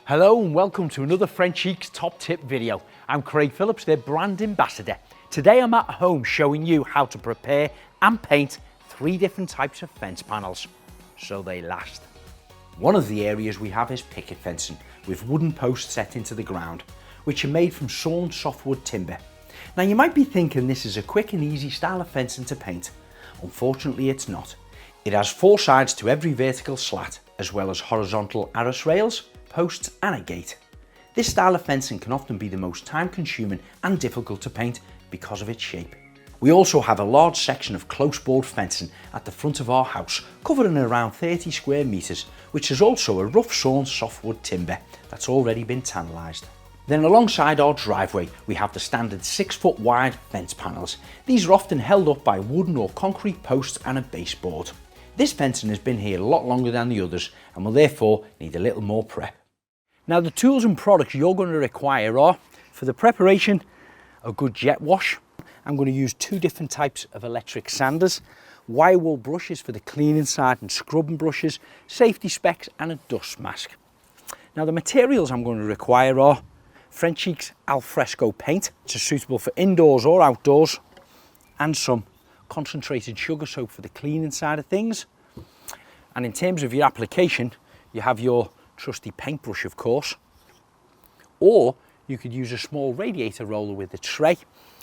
Hello and welcome to another Frenchic's Top Tip video. I'm Craig Phillips, their brand ambassador. Today I'm at home showing you how to prepare and paint 3 different types of fence panels so they last. One of the areas we have is picket fencing with wooden posts set into the ground, which are made from sawn softwood timber. Now you might be thinking this is a quick and easy style of fencing to paint. Unfortunately it's not. It has 4 sides to every vertical slat, as well as horizontal arras rails, posts and a gate. This style of fencing can often be the most time consuming and difficult to paint because of its shape. We also have a large section of close board fencing at the front of our house, covering around 30 square metres, which is also a rough sawn softwood timber that's already been tannalised. Then alongside our driveway we have the standard 6 foot wide fence panels. These are often held up by wooden or concrete posts and a baseboard. This fencing has been here a lot longer than the others and will therefore need a little more prep. Now the tools and products you're going to require are, for the preparation, a good jet wash. I'm going to use 2 different types of electric sanders, wire wool brushes for the cleaning side and scrubbing brushes, safety specs and a dust mask. Now the materials I'm going to require are Frenchic's Alfresco paint, which is suitable for indoors or outdoors, and some concentrated sugar soap for the cleaning side of things. And in terms of your application, you have your trusty paintbrush of course, or you could use a small radiator roller with a tray,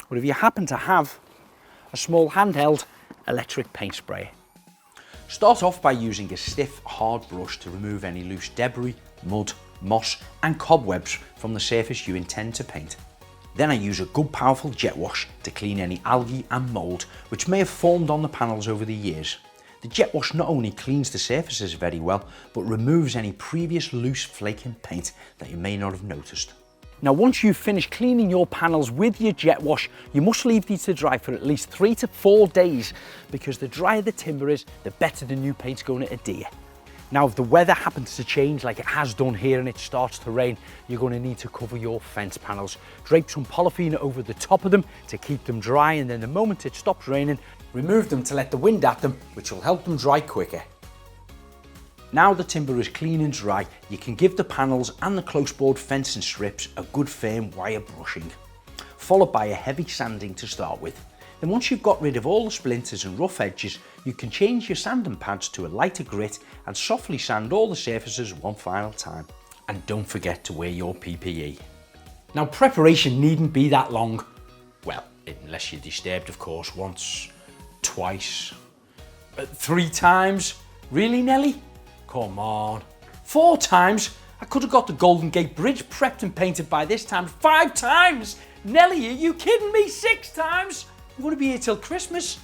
or if you happen to have a small handheld electric paint sprayer. Start off by using a stiff hard brush to remove any loose debris, mud, moss and cobwebs from the surface you intend to paint. Then I use a good powerful jet wash to clean any algae and mould which may have formed on the panels over the years. The jet wash not only cleans the surfaces very well, but removes any previous loose flaking paint that you may not have noticed. Now once you've finished cleaning your panels with your jet wash, you must leave these to dry for at least 3 to 4 days, because the drier the timber is, the better the new paint's going to adhere. Now if the weather happens to change like it has done here and it starts to rain, you're going to need to cover your fence panels. Drape some polythene over the top of them to keep them dry, and then the moment it stops raining, remove them to let the wind at them, which will help them dry quicker. Now the timber is clean and dry, you can give the panels and the close board fencing strips a good firm wire brushing, followed by a heavy sanding to start with. Then once you've got rid of all the splinters and rough edges, you can change your sanding pads to a lighter grit and softly sand all the surfaces one final time. And don't forget to wear your PPE. Now preparation needn't be that long. Well, unless you're disturbed of course, once, twice, 3 times. Really Nelly? Come on. 4 times? I could have got the Golden Gate Bridge prepped and painted by this time. 5 times? Nelly, are you kidding me? 6 times? I'm going to be here till Christmas.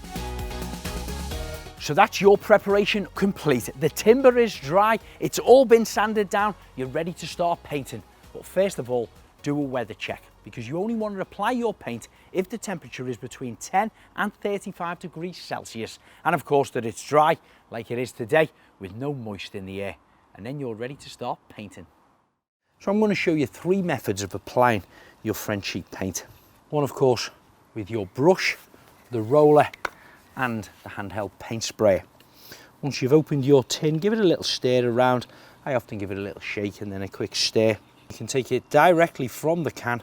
So that's your preparation complete. The timber is dry, it's all been sanded down, you're ready to start painting. But first of all, do a weather check, because you only want to apply your paint if the temperature is between 10 and 35 degrees Celsius. And of course that it's dry, like it is today, with no moisture in the air. And then you're ready to start painting. So I'm going to show you 3 methods of applying your Frenchic paint. One of course with your brush, the roller and the handheld paint sprayer. Once you've opened your tin, give it a little stir around. I often give it a little shake and then a quick stir. You can take it directly from the can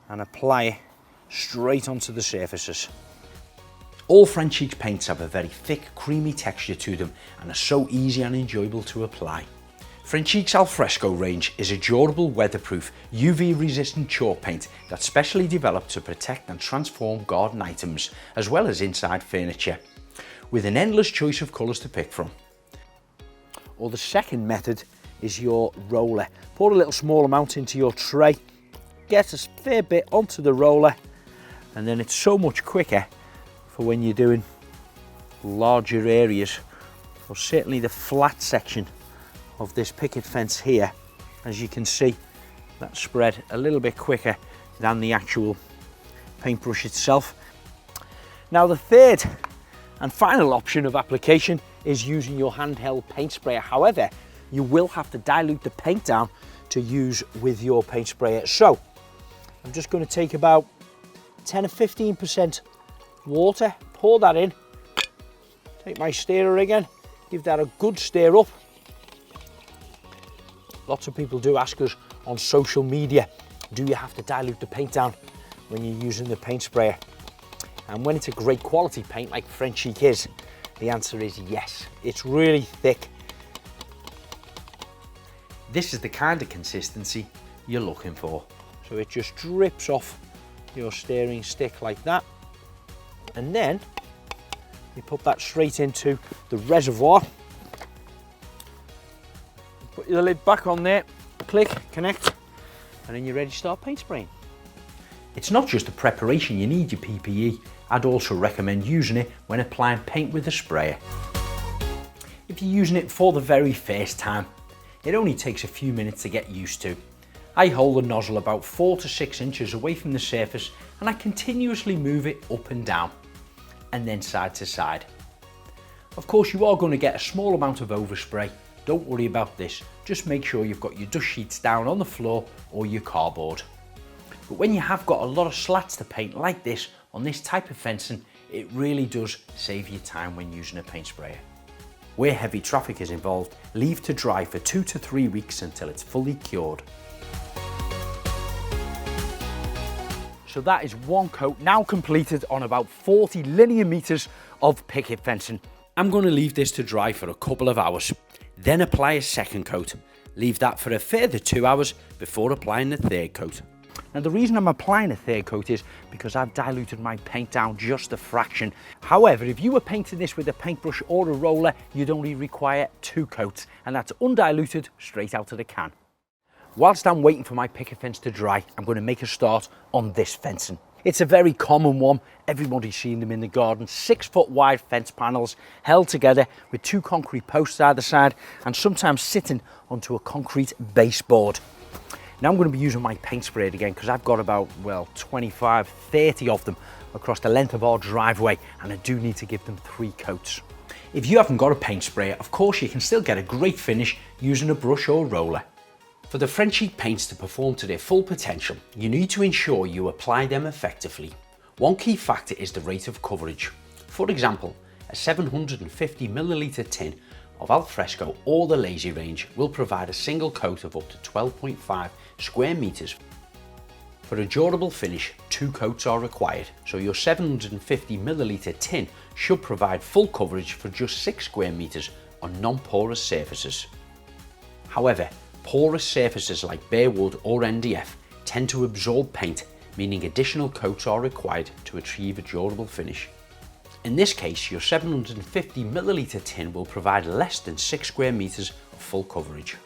and apply it straight onto the surfaces. All Frenchic paints have a very thick, creamy texture to them and are so easy and enjoyable to apply. Frenchic's Alfresco range is a durable, weatherproof, UV-resistant chalk paint that's specially developed to protect and transform garden items, as well as inside furniture, with an endless choice of colours to pick from. Or the second method is your roller. Pour a little small amount into your tray, get a fair bit onto the roller, and then it's so much quicker for when you're doing larger areas, or certainly the flat section of this picket fence here. As you can see, that spread a little bit quicker than the actual paintbrush itself. Now the third and final option of application is using your handheld paint sprayer. However, you will have to dilute the paint down to use with your paint sprayer. So I'm just going to take about 10 or 15% water, pour that in, take my stirrer again, give that a good stir up, Lots of people do ask us on social media, do you have to dilute the paint down when you're using the paint sprayer? And when it's a great quality paint like Frenchic is, the answer is yes. It's really thick. This is the kind of consistency you're looking for. So it just drips off your steering stick like that. And then you put that straight into the reservoir. Put your lid back on there, click, connect, and then you're ready to start paint spraying. It's not just the preparation you need your PPE, I'd also recommend using it when applying paint with a sprayer. If you're using it for the very first time, it only takes a few minutes to get used to. I hold the nozzle about 4 to 6 inches away from the surface and I continuously move it up and down, and then side to side. Of course, you are going to get a small amount of overspray. Don't worry about this, just make sure you've got your dust sheets down on the floor or your cardboard. But when you have got a lot of slats to paint like this on this type of fencing, it really does save you time when using a paint sprayer. Where heavy traffic is involved, leave to dry for 2 to 3 weeks until it's fully cured. So that is one coat now completed on about 40 linear meters of picket fencing. I'm going to leave this to dry for a couple of hours, then apply a second coat. Leave that for a further 2 hours before applying the third coat. Now the reason I'm applying a third coat is because I've diluted my paint down just a fraction. However, if you were painting this with a paintbrush or a roller, you'd only require 2 coats, and that's undiluted straight out of the can. Whilst I'm waiting for my picket fence to dry, I'm going to make a start on this fencing. It's a very common one. Everybody's seen them in the garden. 6 foot wide fence panels held together with 2 concrete posts either side and sometimes sitting onto a concrete baseboard. Now I'm going to be using my paint sprayer again because I've got about, well, 25, 30 of them across the length of our driveway, and I do need to give them 3 coats. If you haven't got a paint sprayer, of course you can still get a great finish using a brush or roller. For the Frenchic paints to perform to their full potential, you need to ensure you apply them effectively. One key factor is the rate of coverage. For example, a 750ml tin of alfresco or the lazy range will provide a single coat of up to 12.5 square meters. For a durable finish, 2 coats are required, so your 750ml tin should provide full coverage for just 6 square meters on non-porous surfaces. However, porous surfaces like bare wood or MDF tend to absorb paint, meaning additional coats are required to achieve a durable finish. In this case, your 750ml tin will provide less than 6 square meters of full coverage.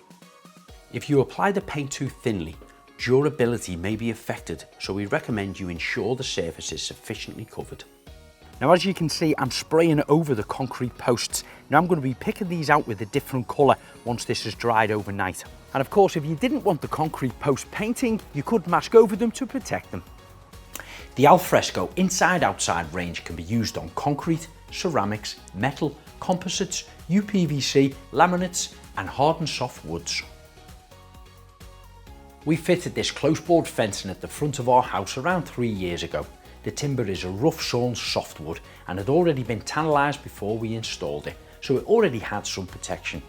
If you apply the paint too thinly, durability may be affected, so we recommend you ensure the surface is sufficiently covered. Now, as you can see, I'm spraying over the concrete posts. Now I'm going to be picking these out with a different colour once this has dried overnight. And of course, if you didn't want the concrete post painting, you could mask over them to protect them. The alfresco inside-outside range can be used on concrete, ceramics, metal, composites, UPVC, laminates and hard and soft woods. We fitted this close-board fencing at the front of our house around 3 years ago. The timber is a rough sawn softwood and had already been tannalised before we installed it, so it already had some protection.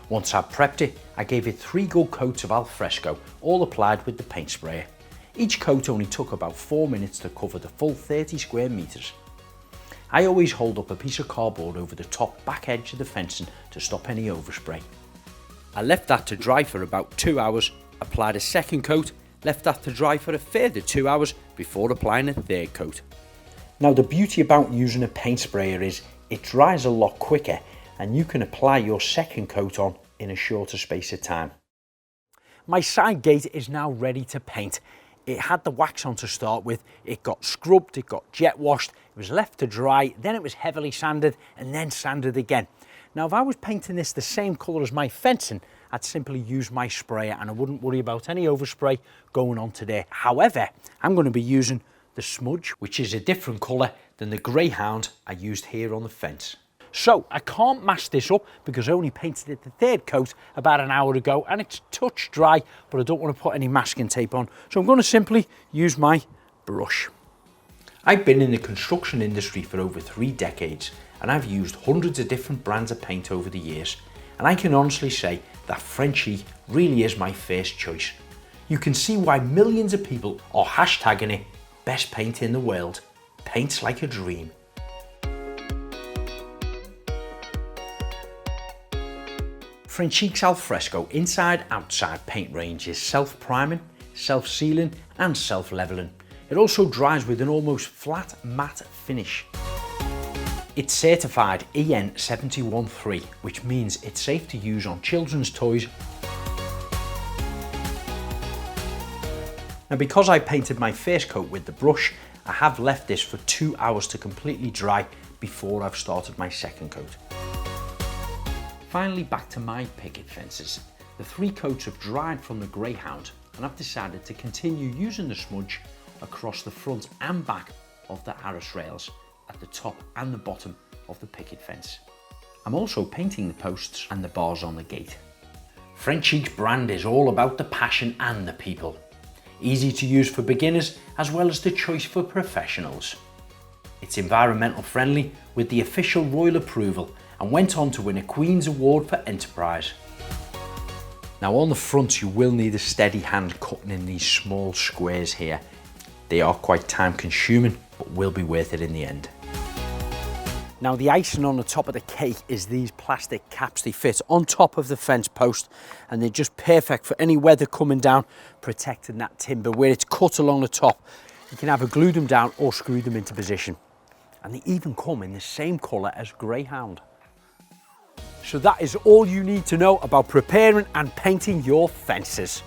Once I'd prepped it, I gave it 3 good coats of alfresco, all applied with the paint sprayer. Each coat only took about 4 minutes to cover the full 30 square meters. I always hold up a piece of cardboard over the top back edge of the fencing to stop any overspray. I left that to dry for about 2 hours, applied a second coat, left that to dry for a further 2 hours before applying a third coat. Now the beauty about using a paint sprayer is it dries a lot quicker and you can apply your second coat on in a shorter space of time. My side gate is now ready to paint. It had the wax on to start with, it got scrubbed, it got jet washed, it was left to dry, then it was heavily sanded and then sanded again. Now if I was painting this the same colour as my fencing, I'd simply use my sprayer and I wouldn't worry about any overspray going on today. However, I'm going to be using the smudge, which is a different colour than the greyhound I used here on the fence. So I can't mask this up because I only painted it the third coat about an hour ago and it's touch dry, but I don't want to put any masking tape on. So I'm going to simply use my brush. I've been in the construction industry for over 3 decades and I've used hundreds of different brands of paint over the years. And I can honestly say that Frenchic really is my first choice. You can see why millions of people are hashtagging it best paint in the world. Paints like a dream. Frencic's Alfresco inside-outside paint range is self-priming, self-sealing and self-leveling. It also dries with an almost flat matte finish. It's certified EN 713, which means it's safe to use on children's toys. Now, because I painted my first coat with the brush, I have left this for 2 hours to completely dry before I've started my second coat. Finally, back to my picket fences. The 3 coats have dried from the Greyhound, and I've decided to continue using the smudge across the front and back of the arras rails at the top and the bottom of the picket fence. I'm also painting the posts and the bars on the gate. Frenchic's brand is all about the passion and the people. Easy to use for beginners as well as the choice for professionals. It's environmental friendly with the official royal approval and went on to win a Queen's Award for Enterprise. Now, on the front you will need a steady hand cutting in these small squares here. They are quite time consuming, but will be worth it in the end. Now, the icing on the top of the cake is these plastic caps. They fit on top of the fence post and they're just perfect for any weather coming down, protecting that timber where it's cut along the top. You can either glue them down or screw them into position. And they even come in the same colour as Greyhound. So that is all you need to know about preparing and painting your fences.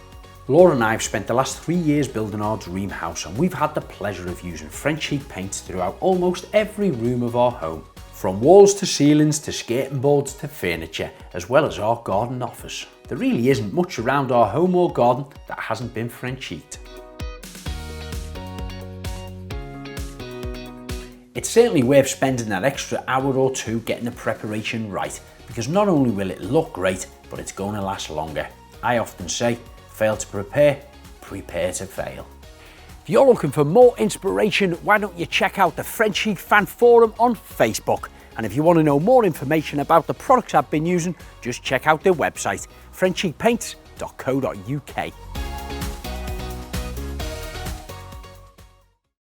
Laura and I have spent the last 3 years building our dream house, and we've had the pleasure of using Frenchic paints throughout almost every room of our home. From walls to ceilings to skirting boards to furniture, as well as our garden office. There really isn't much around our home or garden that hasn't been Frenchic'd. It's certainly worth spending that extra hour or two getting the preparation right, because not only will it look great, but it's going to last longer. I often say, fail to prepare, prepare to fail. If you're looking for more inspiration, why don't you check out the Frenchic Fan Forum on Facebook. And if you want to know more information about the products I've been using, just check out their website, frenchicpaints.co.uk.